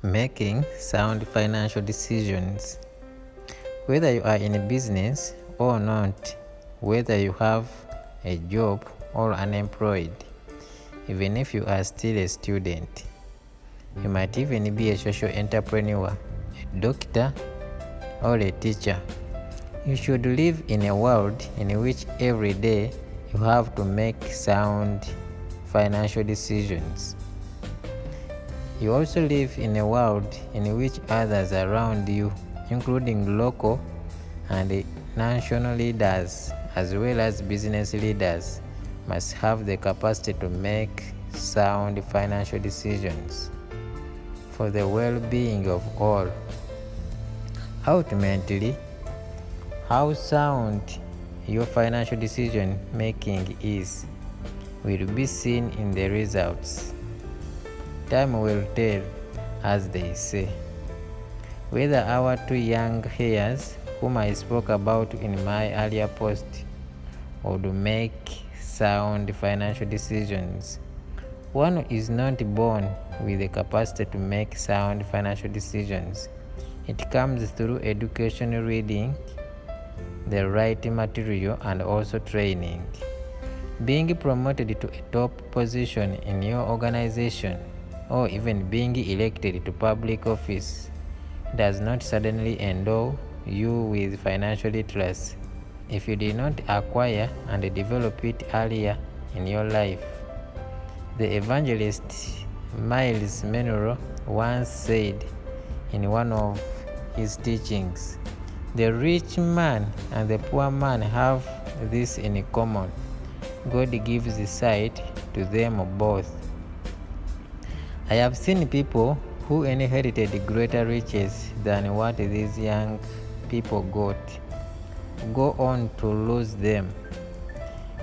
Making sound financial decisions. Whether you are in a business or not, whether you have a job or unemployed, even if you are still a student, you might even be a social entrepreneur, a doctor, or a teacher. You should live in a world in which every day you have to make sound financial decisions. You also live in a world in which others around you, including local and national leaders as well as business leaders, must have the capacity to make sound financial decisions for the well-being of all. Ultimately, how sound your financial decision making is will be seen in the results. Time will tell, as they say, whether our two young heirs, whom I spoke about in my earlier post, would make sound financial decisions. One is not born with the capacity to make sound financial decisions. It comes through education, reading the right material, and also training. Being promoted to a top position in your organization, or even being elected to public office, does not suddenly endow you with financial literacy if you did not acquire and develop it earlier in your life. The evangelist Miles Monroe once said in one of his teachings, "The rich man and the poor man have this in common: God gives sight to them both." I have seen people who inherited greater riches than what these young people got go on to lose them,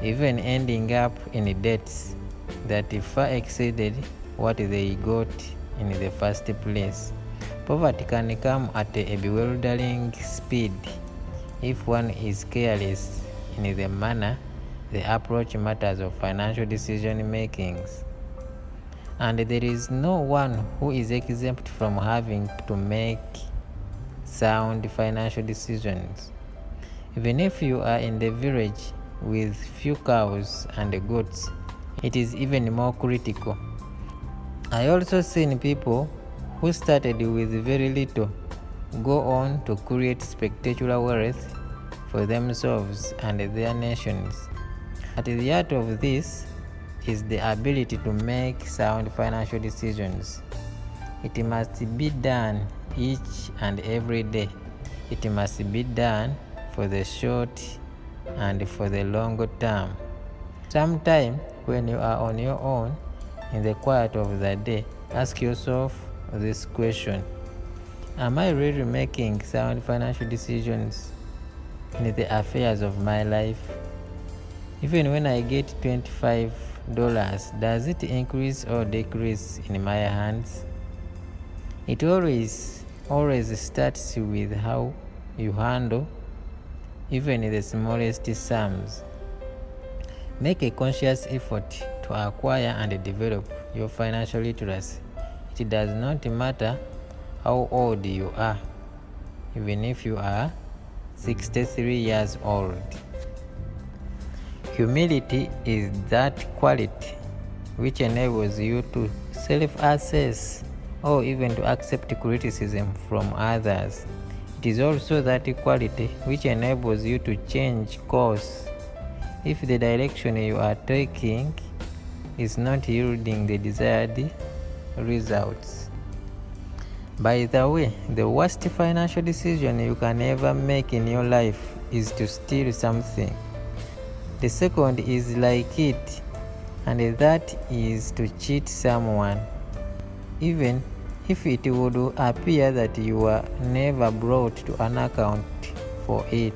even ending up in debts that far exceeded what they got in the first place. Poverty can come at a bewildering speed if one is careless in the manner they approach matters of financial decision makings. And there is no one who is exempt from having to make sound financial decisions. Even if you are in the village with few cows and goats, it is even more critical. I also seen people who started with very little go on to create spectacular wealth for themselves and their nations. At the heart of this is the ability to make sound financial decisions. It must be done each and every day. It must be done for the short and for the long term. Sometime when you are on your own in the quiet of the day, ask yourself this question: am I really making sound financial decisions in the affairs of my life? Even when I get $25, does it increase or decrease in my hands? It always starts with how you handle even the smallest sums. Make a conscious effort to acquire and develop your financial literacy. It does not matter how old you are, even if you are 63 years old. Humility is that quality which enables you to self-assess or even to accept criticism from others. It is also that quality which enables you to change course if the direction you are taking is not yielding the desired results. By the way, the worst financial decision you can ever make in your life is to steal something. The second is like it, and that is to cheat someone, even if it would appear that you were never brought to an account for it.